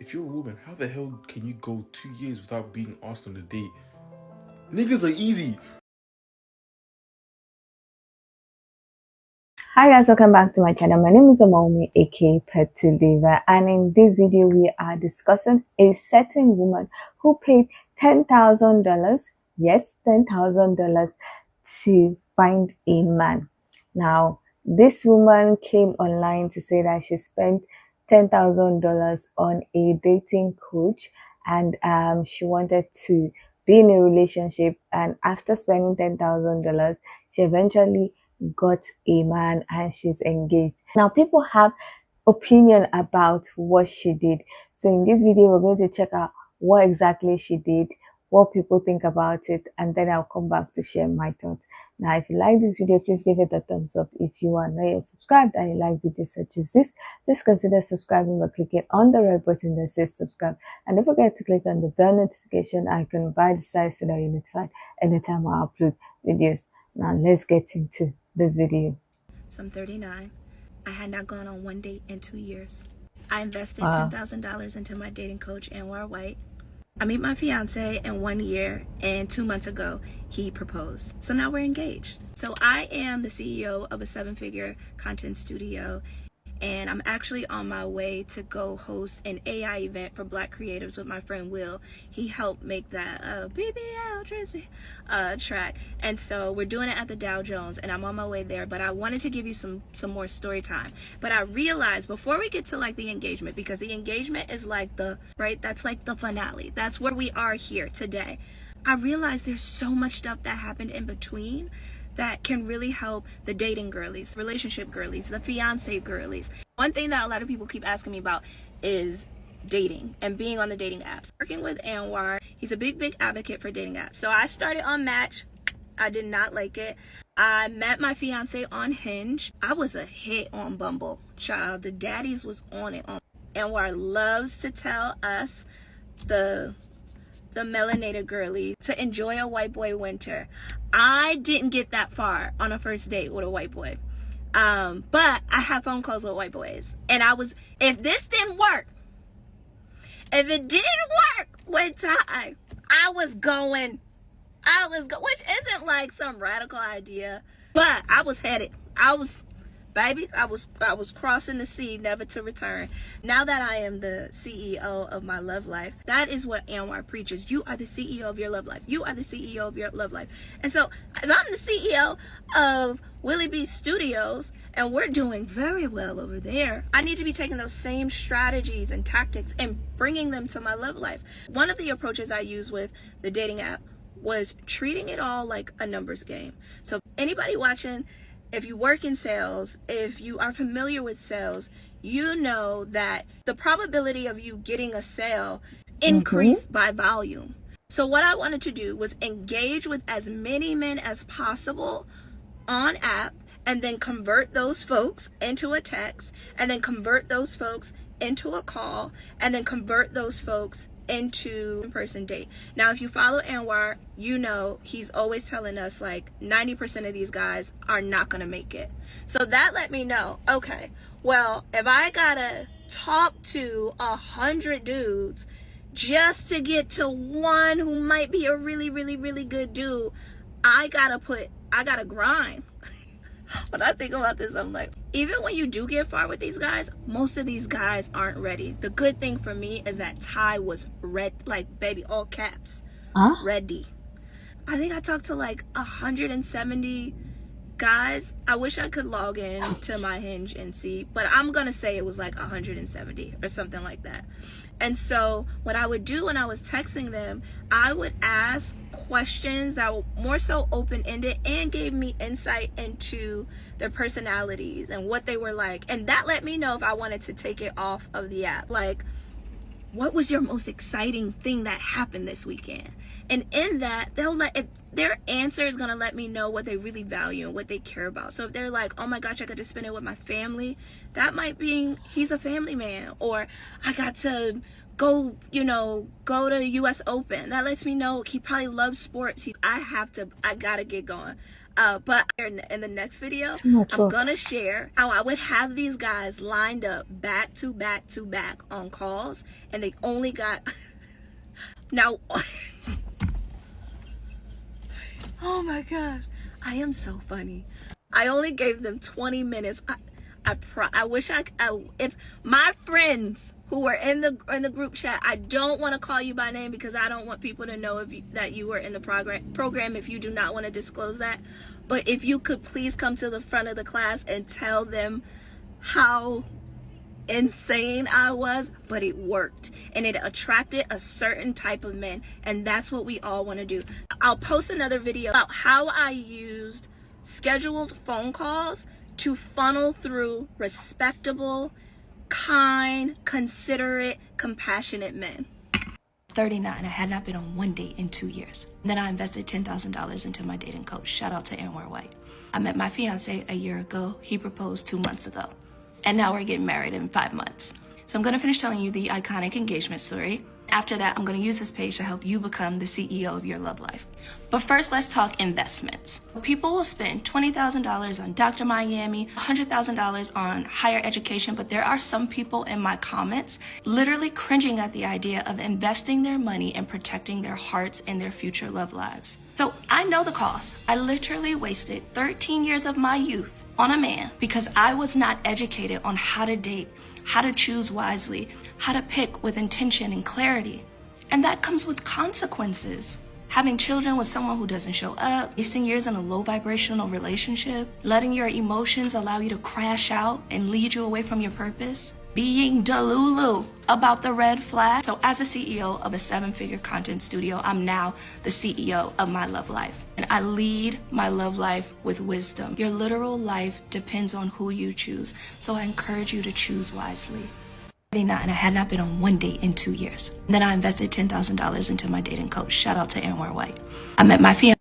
If you're a woman, how the hell can you go 2 years without being asked on a date? Niggas are easy. Hi guys, welcome back to my channel. My name is Omaumi, aka Petite Diva, and in this video we are discussing a certain woman who paid $10,000, yes, $10,000 to find a man. Now, this woman came online to say that she spent $10,000 on a dating coach, and she wanted to be in a relationship, and after spending $10,000, she eventually got a man and she's engaged. Now, people have opinion about what she did. So in this video, we're going to check out what exactly she did, what people think about it, and then I'll come back to share my thoughts. Now, if you like this video, please give it a thumbs up. If you are not yet subscribed and you like videos such as this, please consider subscribing by clicking on the red button that says subscribe. And don't forget to click on the bell notification icon by the side so that you're notified anytime I upload videos. Now, let's get into this video. So I'm 39. I had not gone on one date in 2 years. I invested Wow. $10,000 into my dating coach, Anwar White. I met my fiance in 1 year, and 2 months ago, he proposed. So now we're engaged. So I am the CEO of a 7-figure content studio, and I'm actually on my way to go host an AI event for Black creatives with my friend Will. He helped make that BBL Drizzy track, and so we're doing it at the Dow Jones, and I'm on my way there. But I wanted to give you some more story time. But I realized before we get to like the engagement, because the engagement is like that's like the finale. That's where we are here today. I realized there's so much stuff that happened in between that can really help the dating girlies, relationship girlies, the fiance girlies. One thing that a lot of people keep asking me about is dating and being on the dating apps. Working with Anwar, he's a big advocate for dating apps. So I started on Match. I did not like it. I met my fiance on Hinge. I was a hit on Bumble. Child, the daddies was on it. Anwar loves to tell us, the melanated girly, to enjoy a white boy winter. I didn't get that far on a first date with a white boy. But I had phone calls with white boys. And if this didn't work, if it didn't work with Ty, I was going, which isn't like some radical idea, but I was headed. I was crossing the sea, never to return. Now that I am the CEO of my love life, that is what Anwar preaches. You are the CEO of your love life. You are the CEO of your love life. And so if I'm the CEO of Willie B Studios and we're doing very well over there, I need to be taking those same strategies and tactics and bringing them to my love life. One of the approaches I use with the dating app was treating it all like a numbers game. So anybody watching, if you work in sales, if you are familiar with sales, you know that the probability of you getting a sale increased by volume. So what I wanted to do was engage with as many men as possible on app, and then convert those folks into a text, and then convert those folks into a call, and then convert those folks into in-person date. Now, if you follow Anwar, you know he's always telling us like 90% of these guys are not gonna make it. So that let me know, okay, well, if I gotta talk to 100 dudes just to get to one who might be a really good dude, I gotta grind. When I think about this, I'm like, even when you do get far with these guys, most of these guys aren't ready. The good thing for me is that Ty was ready, like baby, all caps, ready. I think I talked to like 170 guys. I wish I could log in to my Hinge and see, but I'm gonna say it was like 170 or something like that. And so what I would do when I was texting them, I would ask questions that were more so open-ended and gave me insight into their personalities and what they were like. And that let me know if I wanted to take it off of the app. Like, what was your most exciting thing that happened this weekend? And in that, if their answer is gonna let me know what they really value and what they care about. So if they're like, oh my gosh, I got to spend it with my family, that might be he's a family man. Or I got to go to US Open. That lets me know he probably loves sports. I gotta get going. But in the next video, Too much I'm work. gonna share how I would have these guys lined up back to back to back on calls, and they only got now. Oh my god, I am so funny. I only gave them 20 minutes. I wish if my friends who were in the group chat, I don't want to call you by name because I don't want people to know that you were in the program if you do not want to disclose that. But if you could please come to the front of the class and tell them how insane I was, but it worked and it attracted a certain type of men, and that's what we all want to do. I'll post another video about how I used scheduled phone calls to funnel through respectable, kind, considerate, compassionate men. 39. I had not been on one date in 2 years. Then I invested $10,000 into my dating coach. Shout out to Anwar White. I met my fiance a year ago. He proposed 2 months ago. And now we're getting married in 5 months. So I'm going to finish telling you the iconic engagement story. After that, I'm going to use this page to help you become the CEO of your love life. But first, let's talk investments. People will spend $20,000 on Dr. Miami, $100,000 on higher education, but there are some people in my comments literally cringing at the idea of investing their money and protecting their hearts and their future love lives. So I know the cost. I literally wasted 13 years of my youth on a man because I was not educated on how to date, how to choose wisely, how to pick with intention and clarity. And that comes with consequences. Having children with someone who doesn't show up, wasting years in a low vibrational relationship, letting your emotions allow you to crash out and lead you away from your purpose, being delulu about the red flag. So as a CEO of a 7-figure content studio, I'm now the CEO of my love life. And I lead my love life with wisdom. Your literal life depends on who you choose. So I encourage you to choose wisely. 39. I had not been on one date in 2 years. Then I invested $10,000 into my dating coach. Shout out to Anwar White. I met my fiance.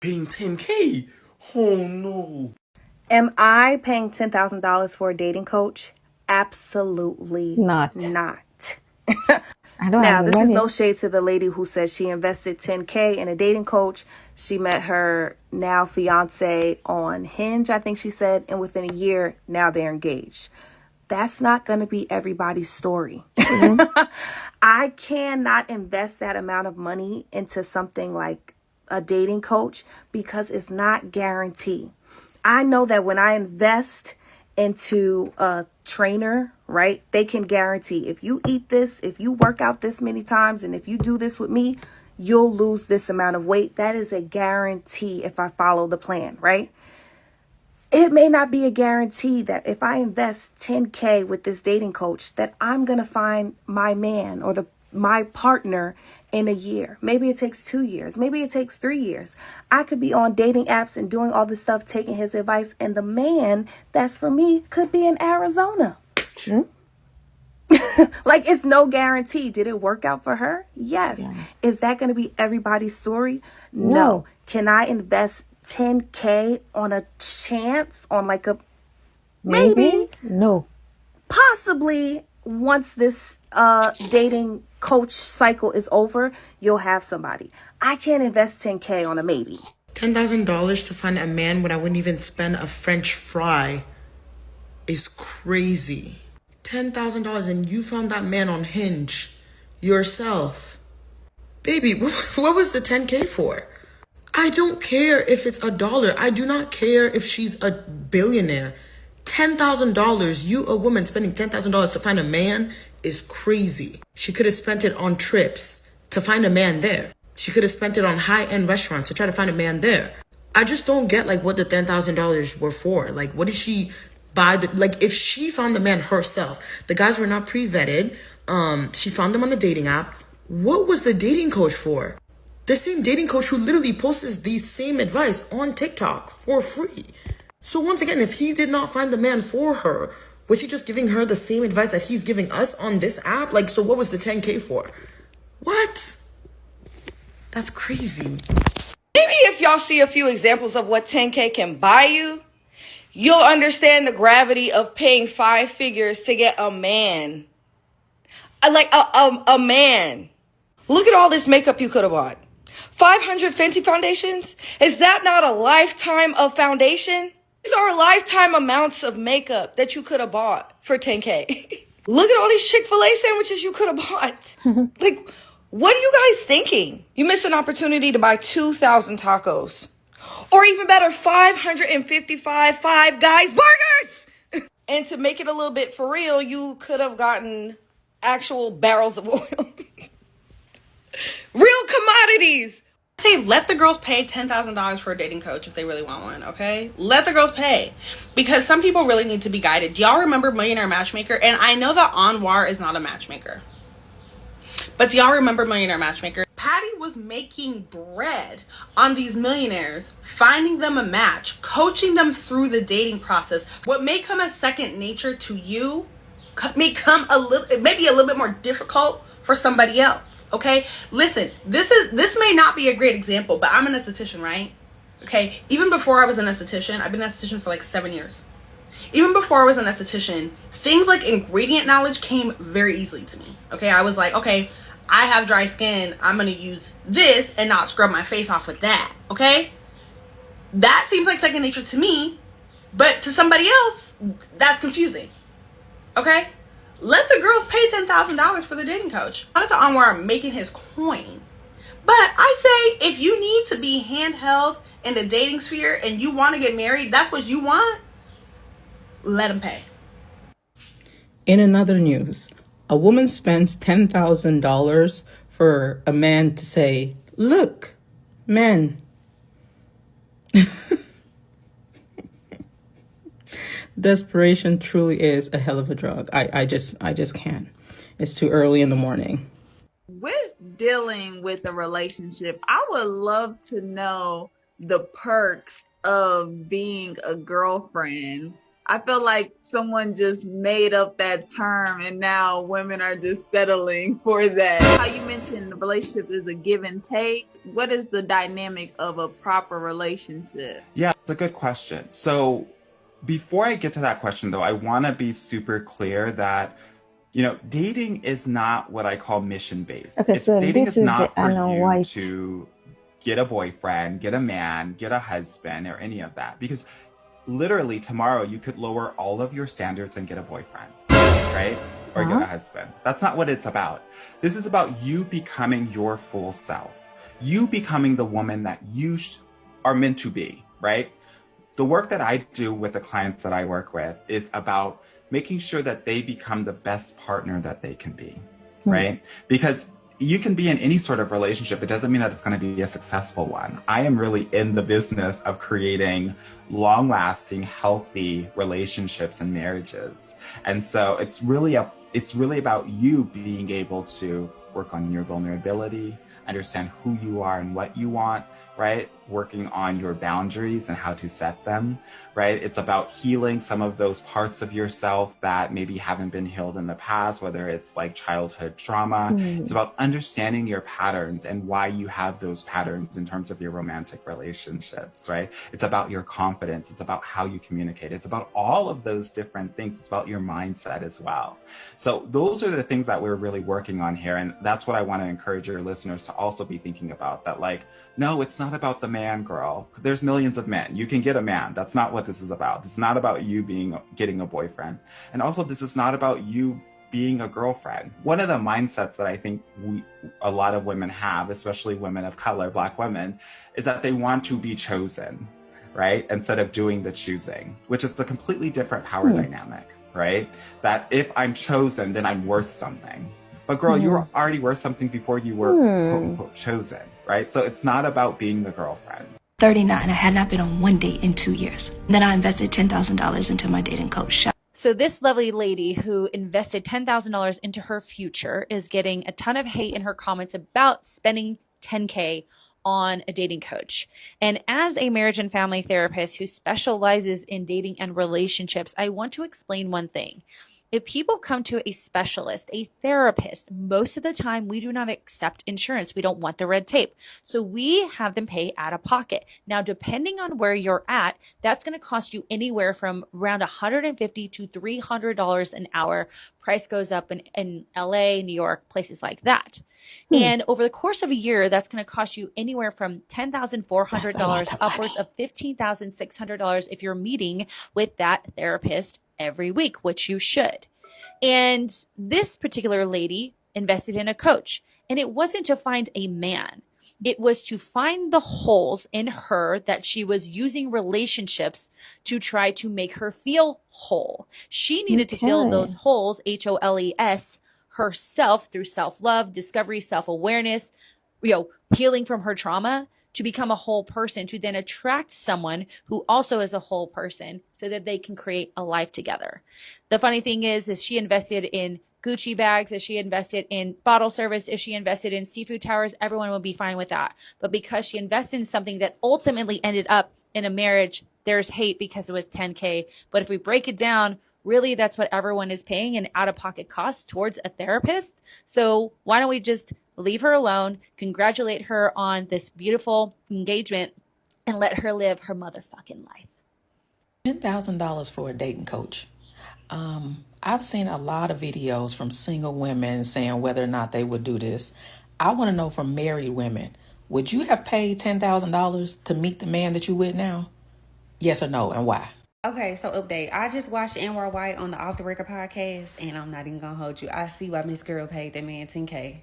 Paying 10K? Oh no. Am I paying $10,000 for a dating coach? Absolutely Not. I don't Now, have the this is money. no shade to the lady who said she invested 10K in a dating coach. She met her now fiance on Hinge, I think she said, and within a year, now they're engaged. That's not going to be everybody's story. I cannot invest that amount of money into something like a dating coach because it's not guaranteed. I know that when I invest into a trainer, right, they can guarantee if you eat this, if you work out this many times, and if you do this with me, you'll lose this amount of weight. That is a guarantee if I follow the plan, right? It may not be a guarantee that if I invest 10K with this dating coach that I'm going to find my man or my partner in a year. Maybe it takes 2 years. Maybe it takes 3 years. I could be on dating apps and doing all this stuff, taking his advice, and the man that's for me could be in Arizona. True. Like, it's no guarantee. Did it work out for her? Yes. Yeah. Is that going to be everybody's story? No. Can I invest 10K on a chance, on like a Maybe? No. possibly once this dating coach cycle is over, you'll have somebody. I can't invest 10K on a maybe. $10,000 to find a man when I wouldn't even spend a French fry is crazy. $10,000 and you found that man on Hinge yourself. Baby, what was the 10K for? I don't care if it's $1. I do not care if she's a billionaire. $10,000, you a woman spending $10,000 to find a man is crazy. She could have spent it on trips to find a man there. She could have spent it on high-end restaurants to try to find a man there. I just don't get like what the $10,000 were for. Like, what did she buy? Like, if she found the man herself, the guys were not pre-vetted. She found them on a dating app. What was the dating coach for? The same dating coach who literally posts the same advice on TikTok for free. So once again, if he did not find the man for her, was he just giving her the same advice that he's giving us on this app? Like, so what was the 10K for? What? That's crazy. Maybe if y'all see a few examples of what 10K can buy you, you'll understand the gravity of paying 5 figures to get a man. A man. Look at all this makeup you could have bought. 500 Fenty foundations? Is that not a lifetime of foundation? These are lifetime amounts of makeup that you could have bought for 10K. Look at all these Chick-fil-A sandwiches you could have bought. Like, what are you guys thinking? You missed an opportunity to buy 2,000 tacos. Or even better, 555 Five Guys burgers. And to make it a little bit for real, you could have gotten actual barrels of oil. Real commodities. Say let the girls pay $10,000 for a dating coach if they really want one, okay? Let the girls pay, because some people really need to be guided. Do y'all remember Millionaire Matchmaker? And I know that Anwar is not a matchmaker, but do y'all remember Millionaire Matchmaker? Patty was making bread on these millionaires, finding them a match, coaching them through the dating process. What may come as second nature to you may come maybe a little bit more difficult for somebody else. Okay, listen, this may not be a great example, but I'm an esthetician, right? Okay, even before I was an esthetician, I've been an esthetician for like 7 years. Even before I was an esthetician, things like ingredient knowledge came very easily to me. Okay, I was like, okay, I have dry skin, I'm gonna use this and not scrub my face off with that. Okay, that seems like second nature to me, but to somebody else, that's confusing. Okay. Let the girls pay $10,000 for the dating coach. Shout out to Anwar making his coin. But I say, if you need to be handheld in the dating sphere and you want to get married, that's what you want, let him pay. In another news, a woman spends $10,000 for a man to say, "Look, men." Desperation truly is a hell of a drug. I just can't. It's too early in the morning. With dealing with a relationship, I would love to know the perks of being a girlfriend. I feel like someone just made up that term and now women are just settling for that. How you mentioned the relationship is a give and take. What is the dynamic of a proper relationship? Yeah, it's a good question. So before I get to that question, though, I want to be super clear that, you know, dating is not what I call mission-based. Okay, so dating this is is not the for Anna you White. to get a boyfriend, get a man, get a husband, or any of that. Because literally tomorrow you could lower all of your standards and get a boyfriend, right? Or get a husband. That's not what it's about. This is about you becoming your full self. You becoming the woman that you are meant to be, right? The work that I do with the clients that I work with is about making sure that they become the best partner that they can be, right? Because you can be in any sort of relationship. It doesn't mean that it's going to be a successful one. I am really in the business of creating long-lasting, healthy relationships and marriages. And so it's really about you being able to work on your vulnerability, understand who you are and what you want, right? Working on your boundaries and how to set them, right? It's about healing some of those parts of yourself that maybe haven't been healed in the past, whether it's like childhood trauma. It's about understanding your patterns and why you have those patterns in terms of your romantic relationships, right? It's about your confidence. It's about how you communicate. It's about all of those different things. It's about your mindset as well. So those are the things that we're really working on here. And that's what I want to encourage your listeners to also be thinking about, that like, no, it's not about the man, girl. There's millions of men. You can get a man. That's not what this is about. This is not about you getting a boyfriend. And also, this is not about you being a girlfriend. One of the mindsets that I think a lot of women have, especially women of color, Black women, is that they want to be chosen, right? Instead of doing the choosing, which is a completely different power dynamic, right? That if I'm chosen, then I'm worth something. But girl, you were already worth something before you were quote unquote chosen, right? So it's not about being the girlfriend. 39. I had not been on one date in 2 years. Then I invested $10,000 into my dating coach. So this lovely lady who invested $10,000 into her future is getting a ton of hate in her comments about spending $10K on a dating coach. And as a marriage and family therapist who specializes in dating and relationships, I want to explain one thing. If people come to a specialist, a therapist, most of the time we do not accept insurance. We don't want the red tape. So we have them pay out of pocket. Now, depending on where you're at, that's going to cost you anywhere from around $150 to $300 an hour. Price goes up in LA, New York, places like that. And over the course of a year, that's going to cost you anywhere from $10,400 upwards of $15,600 if you're meeting with that therapist every week, which you should. And this particular lady invested in a coach, and it wasn't to find a man. It was to find the holes in her that she was using relationships to try to make her feel whole. She needed to fill those holes, HOLES, herself through self-love, discovery, self-awareness, healing from her trauma, to become a whole person, to then attract someone who also is a whole person so that they can create a life together. The funny thing is she invested in Gucci bags, if she invested in bottle service, if she invested in seafood towers, everyone would be fine with that. But because she invested in something that ultimately ended up in a marriage, there's hate because it was $10K. But if we break it down, really that's what everyone is paying in out-of-pocket costs towards a therapist. So why don't we just leave her alone, congratulate her on this beautiful engagement, and let her live her motherfucking life. $10,000 for a dating coach. I've seen a lot of videos from single women saying whether or not they would do this. I want to know from married women, would you have paid $10,000 to meet the man that you with now? Yes or no, and why? Okay, so update. I just watched Anwar White on the Off the Record podcast, and I'm not even gonna hold you. I see why Miss Girl paid that man $10K.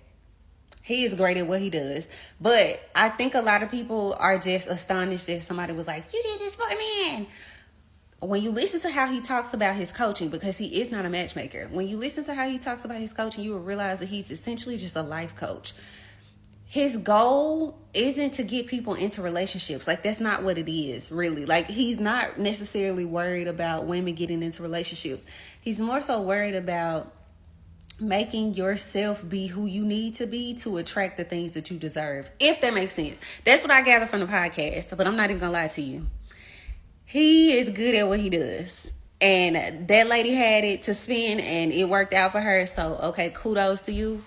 He is great at what he does. But I think a lot of people are just astonished that somebody was like, you did this for a man. When you listen to how he talks about his coaching, because he is not a matchmaker, when you listen to how he talks about his coaching, you will realize that he's essentially just a life coach. His goal isn't to get people into relationships. Like, that's not what it is, really. Like, he's not necessarily worried about women getting into relationships. He's more so worried about making yourself be who you need to be to attract the things that you deserve, if that makes sense. That's what I gather from the podcast, but I'm not even gonna lie to you. He is good at what he does, and that lady had it to spin and it worked out for her, so okay, kudos to you.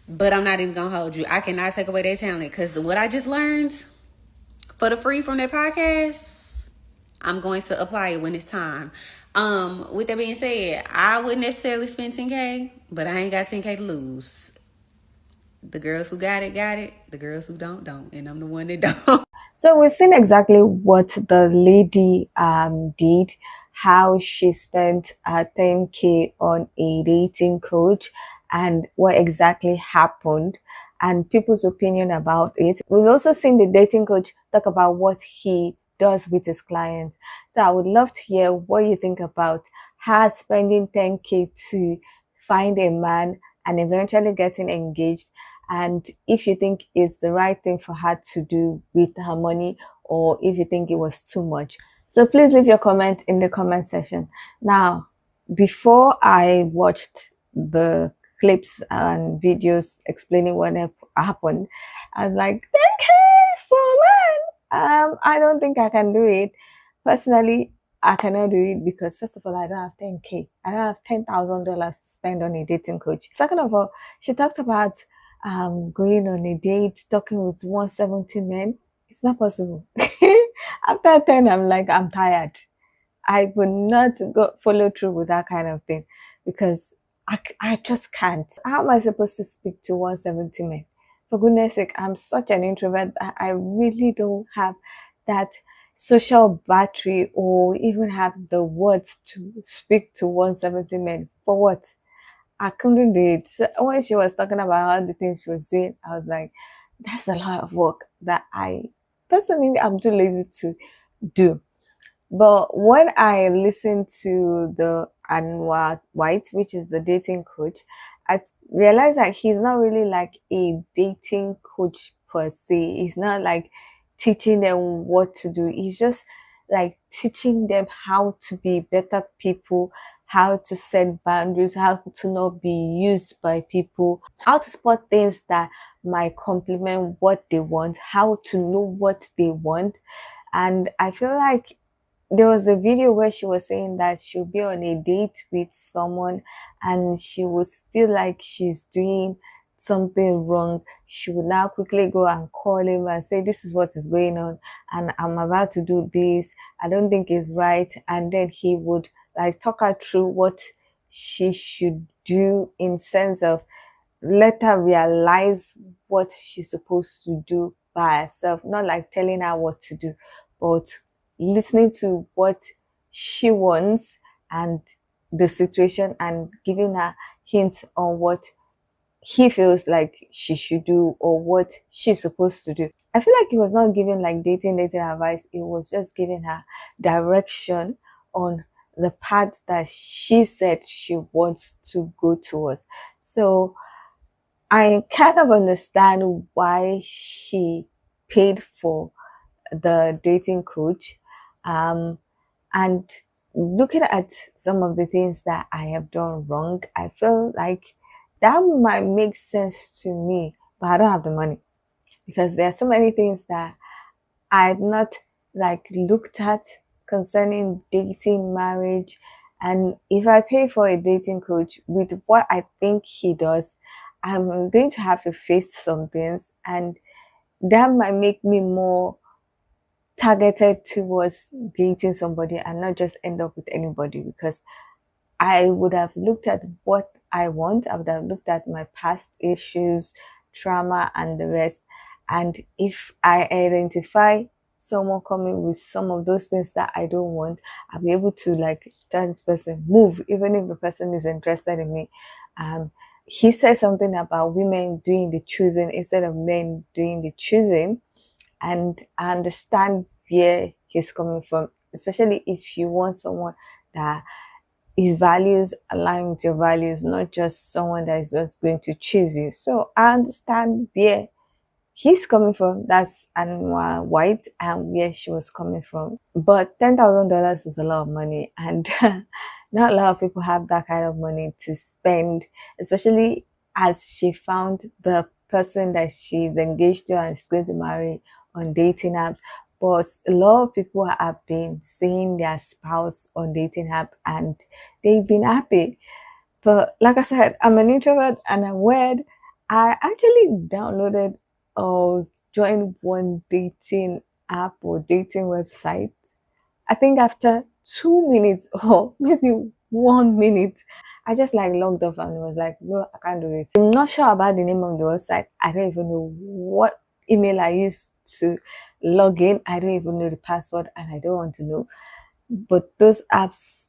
But I'm not even gonna hold you. I cannot take away that talent, because what I just learned for the free from that podcast, I'm going to apply it when it's time. With that being said, I wouldn't necessarily spend $10K, but I ain't got $10K to lose. The girls who got it, got it. The girls who don't. And I'm the one that don't. So we've seen exactly what the lady did, how she spent 10K on a dating coach, and what exactly happened, and people's opinion about it. We've also seen the dating coach talk about what he does with his clients. So I would love to hear what you think about her spending 10K to find a man and eventually getting engaged, and if you think it's the right thing for her to do with her money, or if you think it was too much. So please leave your comment in the comment section. Now, before I watched the clips and videos explaining what happened, I was like, 10K for a man? I don't think I can do it. Personally, I cannot do it because, first of all, I don't have 10K. I don't have $10,000 to spend on a dating coach. Second of all, she talked about going on a date, talking with 170 men. It's not possible. After 10, I'm like, I'm tired. I would not follow through with that kind of thing, because I just can't. How am I supposed to speak to 170 men? For goodness sake, I'm such an introvert. I really don't have that social battery or even have the words to speak to 170 men. For what? I couldn't do it. So when she was talking about all the things she was doing, I was like, that's a lot of work that I personally I'm too lazy to do. But when I listened to the Anwar White, which is the dating coach, I realized that he's not really like a dating coach per se. He's not like teaching them what to do. He's just like teaching them how to be better people, how to set boundaries, how to not be used by people, how to spot things that might complement what they want, how to know what they want. And I feel like there was a video where she was saying that she'll be on a date with someone and she would feel like she's doing something wrong. She would now quickly go and call him and say, this is what is going on and I'm about to do this. I don't think it's right. And then he would like talk her through what she should do in sense of let her realize what she's supposed to do by herself, not like telling her what to do, but listening to what she wants and the situation and giving her hints on what he feels like she should do or what she's supposed to do. I feel like he was not giving like dating advice, it was just giving her direction on the path that she said she wants to go towards. So I kind of understand why she paid for the dating coach. And looking at some of the things that I have done wrong, I feel like that might make sense to me, but I don't have the money because there are so many things that I've not like looked at concerning dating, marriage. And if I pay for a dating coach with what I think he does, I'm going to have to face some things, and that might make me more targeted towards dating somebody and not just end up with anybody, because I would have looked at what I want. I would have looked at my past issues, trauma, and the rest. And if I identify someone coming with some of those things that I don't want, I'll be able to like tell this person move, even if the person is interested in me. He said something about women doing the choosing instead of men doing the choosing. And I understand where he's coming from, especially if you want someone that his values align with your values, not just someone that is just going to choose you. So I understand where he's coming from. That's Anwar White and where she was coming from. But $10,000 is a lot of money, and not a lot of people have that kind of money to spend, especially as she found the person that she's engaged to and she's going to marry on dating apps. But a lot of people have been seeing their spouse on dating app and they've been happy. But like I said, I'm an introvert and I'm weird. I actually downloaded or joined one dating app or dating website. I think after 2 minutes or maybe 1 minute, I just like logged off and was like, no, I can't do it. I'm not sure about the name of the website. I don't even know what email I used to log in. I don't even know the password and I don't want to know. But those apps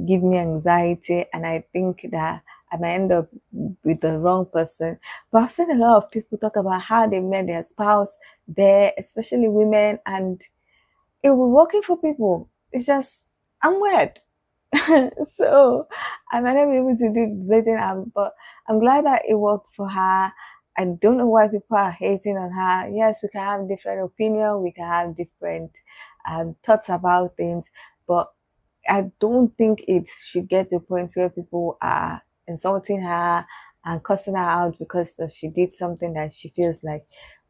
give me anxiety, and I think that I might end up with the wrong person. But I've seen a lot of people talk about how they met their spouse there, especially women, and it was working for people. It's just, I'm weird. So I might not be able to do the dating app, but I'm glad that it worked for her. I don't know why people are hating on her. Yes, we can have different opinion, we can have different thoughts about things, but I don't think it should get to a point where people are insulting her and cussing her out because she did something that she feels like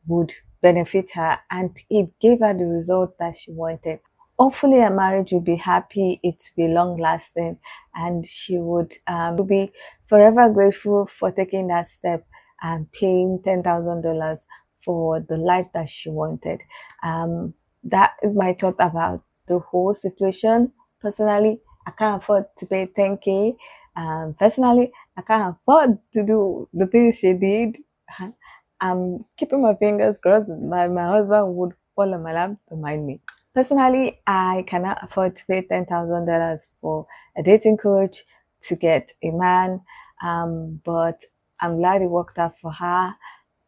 would benefit her, and it gave her the result that she wanted. Hopefully her marriage will be happy, it will be long lasting, and she would be forever grateful for taking that step and paying $10,000 for the life that she wanted. That is my thought about the whole situation. Personally, I can't afford to pay 10K. Personally, I can't afford to do the things she did. I'm keeping my fingers crossed that my husband would fall on my lap to mind me. Personally, I cannot afford to pay $10,000 for a dating coach to get a man. But I'm glad it worked out for her.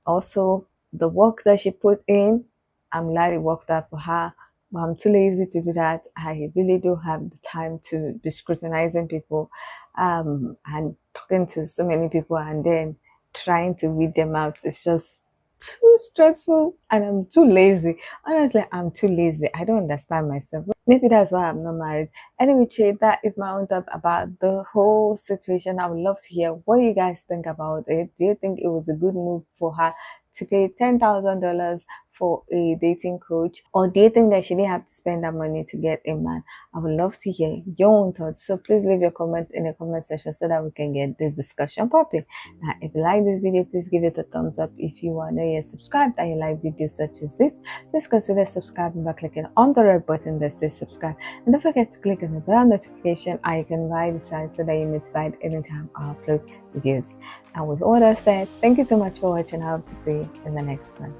Also, the work that she put in, I'm glad it worked out for her. But I'm too lazy to do that. I really don't have the time to be scrutinizing people and talking to so many people and then trying to weed them out. It's just too stressful, and I'm too lazy. Honestly, I'm too lazy. I don't understand myself. Maybe that's why I'm not married. Anyway, Che, that is my own thought about the whole situation. I would love to hear what you guys think about it. Do you think it was a good move for her to pay $10,000 for a dating coach, or do you think that she didn't have to spend that money to get a man? I would love to hear your own thoughts, so please leave your comment in the comment section so that we can get this discussion popping. Now, if you like this video, please give it a thumbs up. If you are not yet subscribed and you like videos such as this, please consider subscribing by clicking on the red button that says subscribe, and don't forget to click on the bell notification icon right beside so that you're notified anytime I upload videos. And with all that said, thank you so much for watching. I hope to see you in the next one.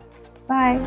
Bye.